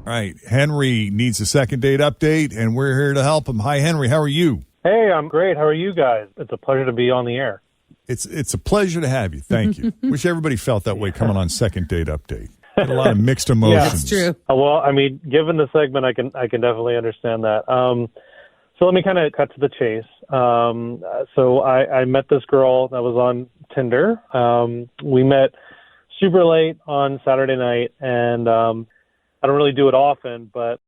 All right, Henry needs a second date update, and we're here to help him. Hi, Henry. How are you? Hey, I'm great. How are you guys? It's a pleasure to be on the air. It's a pleasure to have you. Thank you. Wish everybody felt that way coming on second date update. Had a lot of mixed emotions. Yeah, that's true. Well, I mean, given the segment, I can definitely understand that. So let me kind of cut to the chase. So I met this girl that was on Tinder. We met super late on Saturday night, and I don't really do it often, but,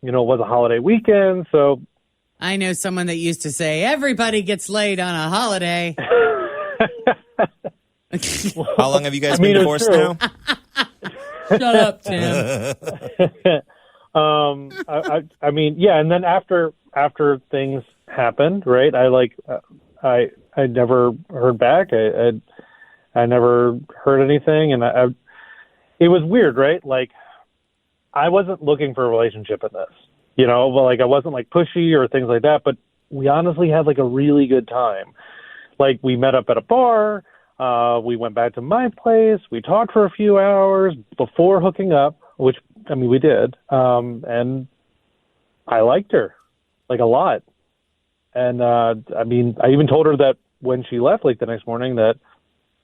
it was a holiday weekend, so... I know someone that used to say, everybody gets laid on a holiday. How long have you guys been divorced now? Shut up, Tim. I mean, yeah, and then after things happened, right? I never heard back. I never heard anything, and it was weird, right? Like, I wasn't looking for a relationship in this, but I wasn't pushy or things like that, but we honestly had a really good time. We met up at a bar, we went back to my place, we talked for a few hours before hooking up, which, we did, and I liked her, a lot. And, I even told her that when she left, the next morning, that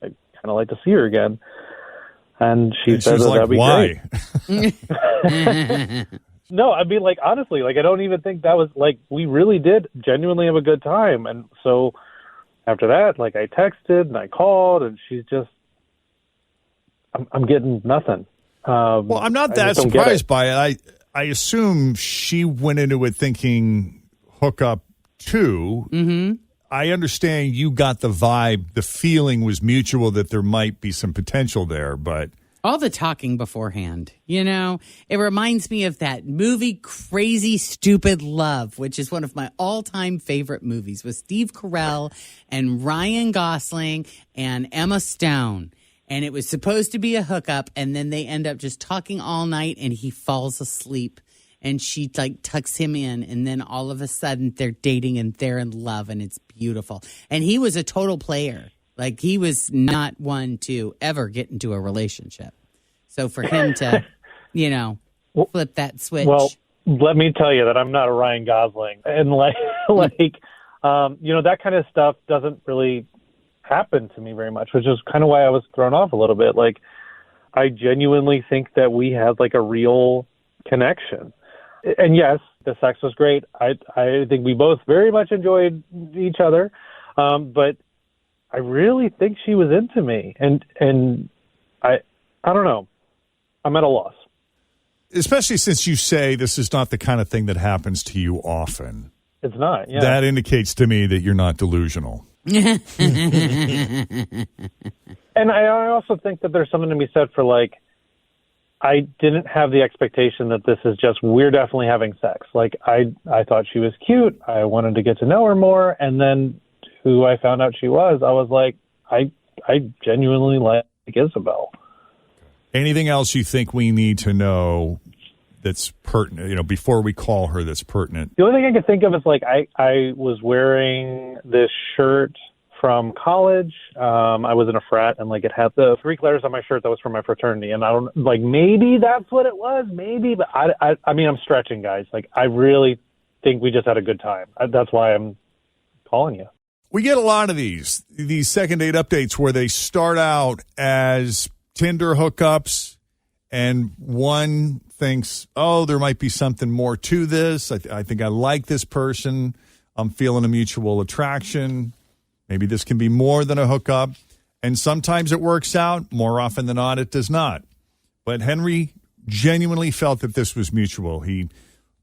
I kind of like to see her again. And she said that'd be why? great. No, honestly, I don't even think that was, we really did genuinely have a good time. And so after that, I texted and I called, and she's just, I'm getting nothing. Well, I'm not that surprised by it. I assume she went into it thinking hook up too. Mm-hmm. I understand you got the vibe, the feeling was mutual that there might be some potential there, but... All the talking beforehand, it reminds me of that movie Crazy Stupid Love, which is one of my all-time favorite movies with Steve Carell and Ryan Gosling and Emma Stone. And it was supposed to be a hookup, and then they end up just talking all night, and he falls asleep. And she tucks him in, and then all of a sudden they're dating and they're in love, and it's beautiful. And he was a total player. He was not one to ever get into a relationship. So for him to, flip that switch. Well, let me tell you that I'm not a Ryan Gosling. And that kind of stuff doesn't really happen to me very much, which is kind of why I was thrown off a little bit. I genuinely think that we had a real connection. And yes, the sex was great. I think we both very much enjoyed each other. But I really think she was into me. And I don't know. I'm at a loss. Especially since you say this is not the kind of thing that happens to you often. It's not, yeah. That indicates to me that you're not delusional. And I also think that there's something to be said for I didn't have the expectation that this is just, we're definitely having sex. I thought she was cute. I wanted to get to know her more. And then who I found out she was, I was like, I genuinely like Isabel. Anything else you think we need to know that's pertinent, before we call her, that's pertinent? The only thing I can think of is I was wearing this shirt from college. I was in a frat, and it had the Greek letters on my shirt that was from my fraternity. And I don't maybe that's what it was, maybe, but I mean, I'm stretching, guys. I really think we just had a good time. That's why I'm calling you. We get a lot of these second date updates where they start out as Tinder hookups, and one thinks, oh, there might be something more to this. I think I like this person. I'm feeling a mutual attraction. Maybe this can be more than a hookup. And sometimes it works out. More often than not, it does not. But Henry genuinely felt that this was mutual. He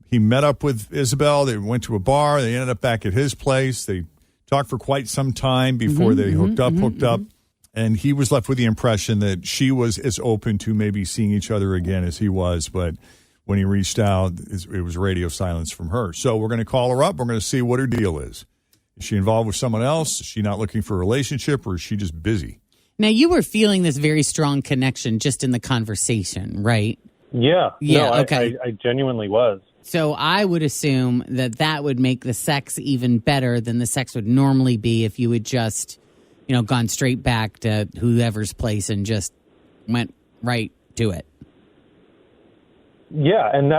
met up with Isabel. They went to a bar. They ended up back at his place. They talked for quite some time before they hooked up. And he was left with the impression that she was as open to maybe seeing each other again as he was. But when he reached out, it was radio silence from her. So we're going to call her up. We're going to see what her deal is. Is she involved with someone else? Is she not looking for a relationship, or is she just busy? Now, you were feeling this very strong connection just in the conversation, right? Yeah. Yeah, no, okay. I genuinely was. So I would assume that would make the sex even better than the sex would normally be if you had just, gone straight back to whoever's place and just went right to it. Yeah, and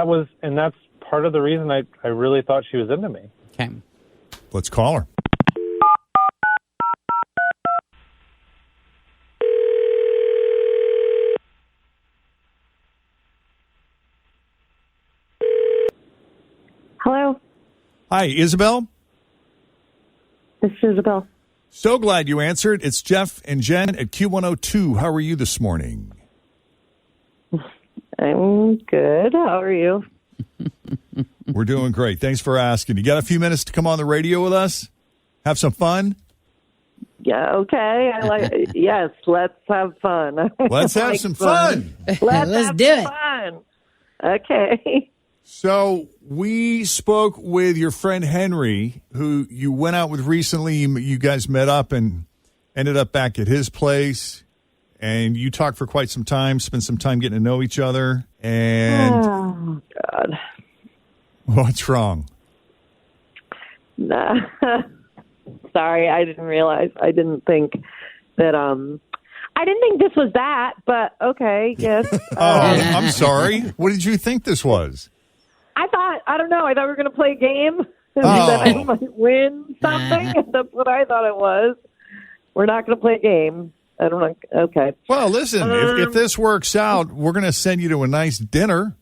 that's part of the reason I really thought she was into me. Okay. Let's call her. Hello, Hi, Isabel. this is Isabel. So glad you answered. It's Jeff and Jen at Q102. How are you this morning? I'm good. How are you? We're doing great. Thanks for asking. You got a few minutes to come on the radio with us? Have some fun? Yeah, okay. Yes, let's have fun. Let's have some fun. Let's have do it. fun. Okay. So we spoke with your friend Henry, who you went out with recently. You guys met up and ended up back at his place. And you talked for quite some time, spent some time getting to know each other. And Oh, God. what's wrong? Nah. Sorry, I didn't realize. I didn't think that, I didn't think this was that, but okay, yes. Oh, I'm sorry. What did you think this was? I don't know. I thought we were going to play a game and Oh. that I might win something. That's what I thought it was. We're not going to play a game. I don't know. Okay. Well, listen, if this works out, we're going to send you to a nice dinner.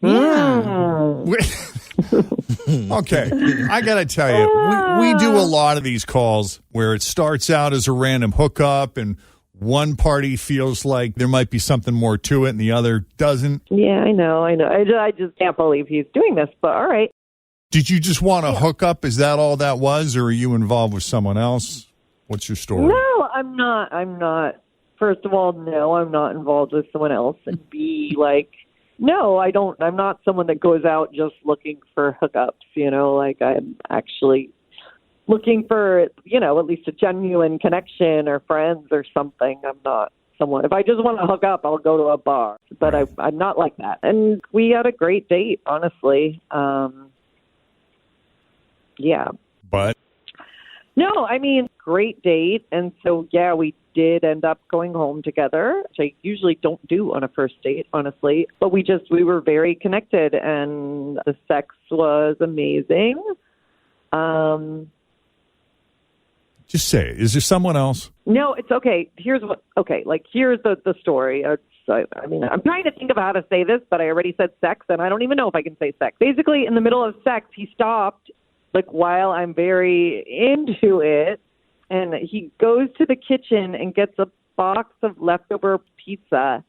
Yeah. Okay, I got to tell you, we do a lot of these calls where it starts out as a random hookup and one party feels like there might be something more to it and the other doesn't. Yeah, I know. I just can't believe he's doing this, but all right. Did you just want to hook up? Is that all that was, or are you involved with someone else? What's your story? No, I'm not. First of all, no, I'm not involved with someone else. And B, no, I don't. I'm not someone that goes out just looking for hookups, I'm actually looking for, at least a genuine connection or friends or something. I'm not someone. If I just want to hook up, I'll go to a bar. But I'm not like that. And we had a great date, honestly. Yeah. But No, I mean, great date. And so, yeah, we did end up going home together, which I usually don't do on a first date, honestly. But we were very connected, and the sex was amazing. just say it. Is there someone else? No, it's okay. Here's the story. I'm trying to think of how to say this, but I already said sex, and I don't even know if I can say sex. Basically, in the middle of sex, he stopped, while I'm very into it, and he goes to the kitchen and gets a box of leftover pizza,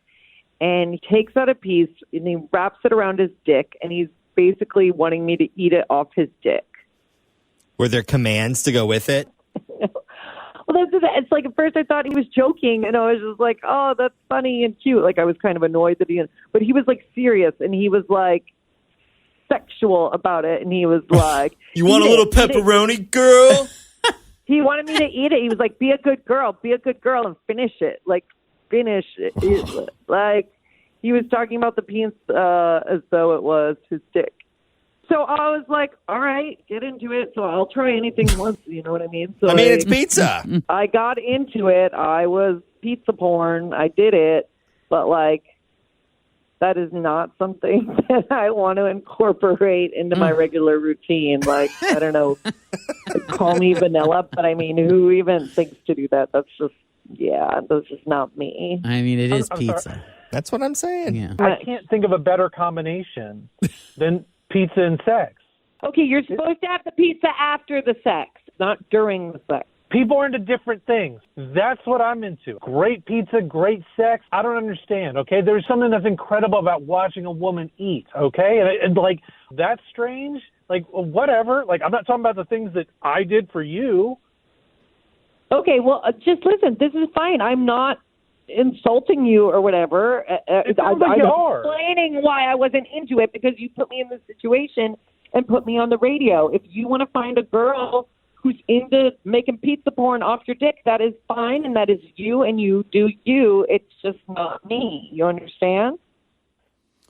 and he takes out a piece, and he wraps it around his dick, and he's basically wanting me to eat it off his dick. Were there commands to go with it? Well, it's like at first I thought he was joking, and I was just like, "Oh, that's funny and cute." I was kind of annoyed that but he was serious, and he was sexual about it, and he was like, "You want a little pepperoni, girl?" He wanted me to eat it. He was like, be a good girl, and finish it. Finish it. He was talking about the penis as though it was his dick. So I was like, all right, get into it. So I'll try anything once, you know what I mean? So it's pizza. I got into it. I was pizza porn. I did it. But, that is not something that I want to incorporate into my regular routine. I don't know, call me vanilla, but who even thinks to do that? That's just not me. It is I'm pizza. sorry. That's what I'm saying. Yeah. I can't think of a better combination than pizza and sex. Okay, you're supposed to have the pizza after the sex, not during the sex. People are into different things. That's what I'm into. Great pizza, great sex. I don't understand, okay? There's something that's incredible about watching a woman eat, okay? And that's strange. Whatever. I'm not talking about the things that I did for you. Okay, well, just listen. This is fine. I'm not insulting you or whatever. It sounds like you are. I'm explaining why I wasn't into it because you put me in this situation and put me on the radio. If you want to find a girl who's into making pizza porn off your dick, that is fine, and that is you, and you do you. It's just not me. You understand?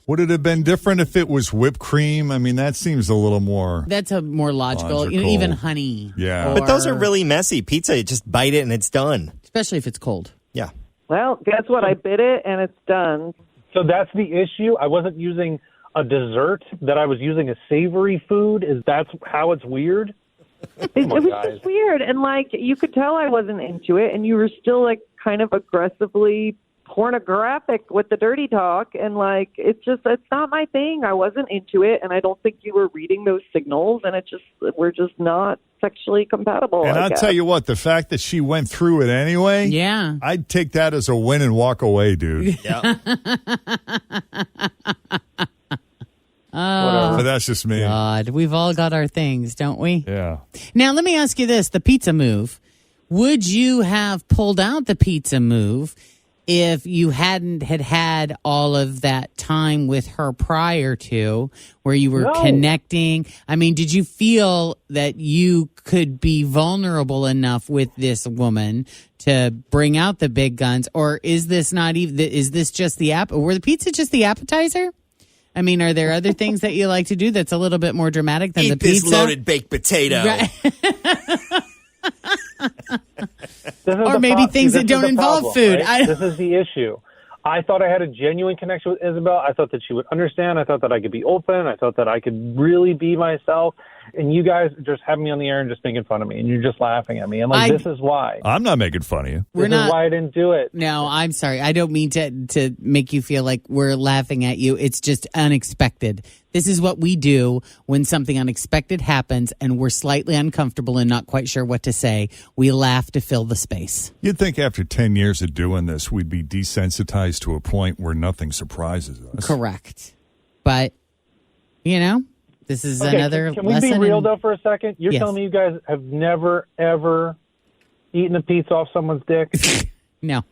Would it have been different if it was whipped cream? That seems a little more. That's a more logical. Even honey. Yeah. But those are really messy. Pizza, you just bite it and it's done. Especially if it's cold. Yeah. Well, guess what? I bit it, and it's done. So that's the issue. I wasn't using a dessert, that I was using a savory food. That's how it's weird? It was just weird. And, like, you could tell I wasn't into it, and you were still, like, kind of aggressively pornographic with the dirty talk. And, like, it's not my thing. I wasn't into it, and I don't think you were reading those signals, and we're just not sexually compatible. And I'll tell you what, the fact that she went through it anyway, Yeah. I'd take that as a win and walk away, dude. Yeah. But that's just me. God, we've all got our things, don't we? Yeah. Now, let me ask you this, the pizza move. Would you have pulled out the pizza move if you hadn't had all of that time with her prior to, where you were connecting? I mean, did you feel that you could be vulnerable enough with this woman to bring out the big guns? Or is this not even, is this just were the pizza just the appetizer? I mean, are there other things that you like to do that's a little bit more dramatic than the pizza? Eat this loaded baked potato. Right. Or maybe things that don't involve food. Right? This is the issue. I thought I had a genuine connection with Isabel. I thought that she would understand. I thought that I could be open. I thought that I could really be myself. And you guys just have me on the air and just making fun of me. And you're just laughing at me. And this is why. I'm not making fun of you. This is why I didn't do it. No, I'm sorry. I don't mean to make you feel like we're laughing at you. It's just unexpected. This is what we do when something unexpected happens and we're slightly uncomfortable and not quite sure what to say. We laugh to fill the space. You'd think after 10 years of doing this, we'd be desensitized to a point where nothing surprises us. Correct. But, this is another Can we lesson. be real, though, for a second? You're Yes. telling me you guys have never, ever eaten a pizza off someone's dick? No.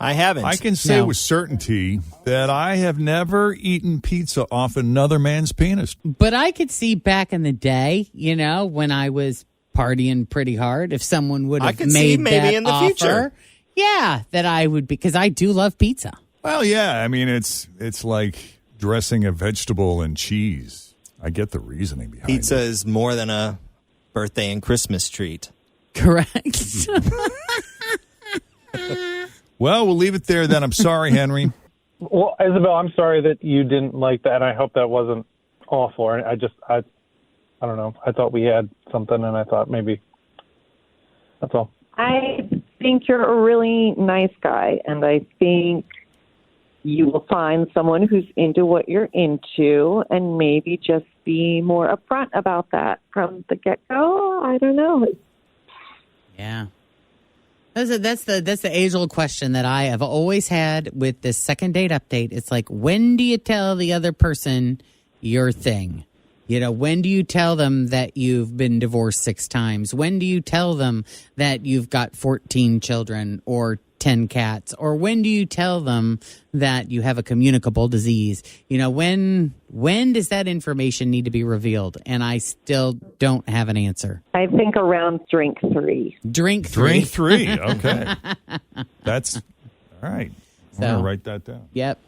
I haven't. I can say No. with certainty that I have never eaten pizza off another man's penis. But I could see back in the day, when I was partying pretty hard, if someone would I have could made see maybe that in the offer, future. yeah, that I would, because I do love pizza. Well, yeah. I mean, it's like dressing a vegetable in cheese. I get the reasoning behind Pizza it. is more than a birthday and Christmas treat. Correct. Well, we'll leave it there then. I'm sorry, Henry. Well, Isabel, I'm sorry that you didn't like that, and I hope that wasn't awful. I don't know. I thought we had something, and I thought maybe that's all. I think you're a really nice guy, and I think you will find someone who's into what you're into, and maybe just be more upfront about that from the get-go. I don't know. Yeah. That's the age-old question that I have always had with this second date update. It's like, when do you tell the other person your thing? When do you tell them that you've been divorced 6 times? When do you tell them that you've got 14 children or 10 cats? Or when do you tell them that you have a communicable disease? When does that information need to be revealed? And I still don't have an answer. I think around drink 3. Drink 3. Drink 3. Okay. That's all right. I'm going to write that down. Yep.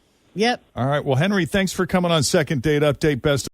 All right. Well, Henry, thanks for coming on Second Date Update. Best